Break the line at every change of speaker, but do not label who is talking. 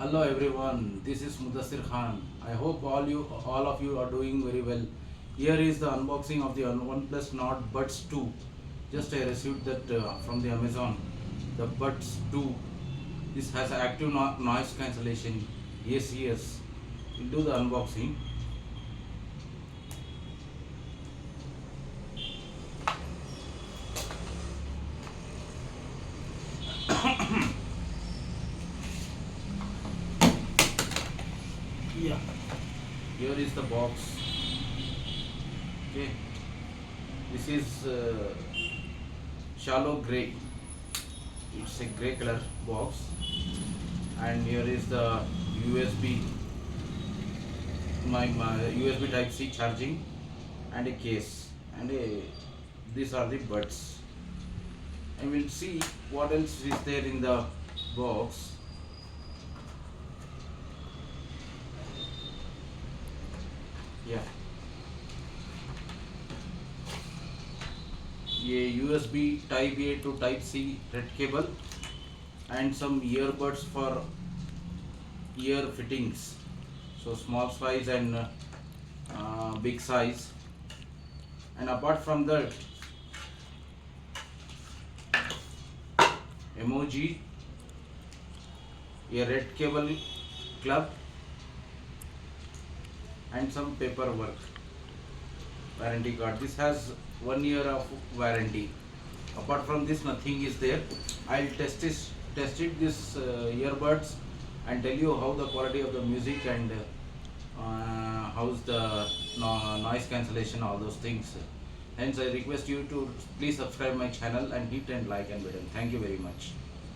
Hello everyone, this is Mudassir Khan. I hope all of you are doing very well. Here is the unboxing of the Oneplus Nord Buds 2. Just I received that from the Amazon. The Buds 2. This has active noise cancellation. Yes, yes. We'll do the unboxing. Yeah. Here is the box. Okay. This is shallow gray. It's a gray color box. And here is the USB, my USB Type C charging, and a case, and these are the buds. And we'll see what else is there in the box. Yeah, a USB Type A to Type C red cable, and some earbuds for ear fittings, so small size and big size. And apart from that, emoji, a red cable club, and some paperwork. Warranty card. This has 1 year of warranty. Apart from this, nothing is there. I'll test it this earbuds and tell you how the quality of the music and how's the noise cancellation, all those things. Hence, I request you to please subscribe my channel and hit and like and button. Thank you very much.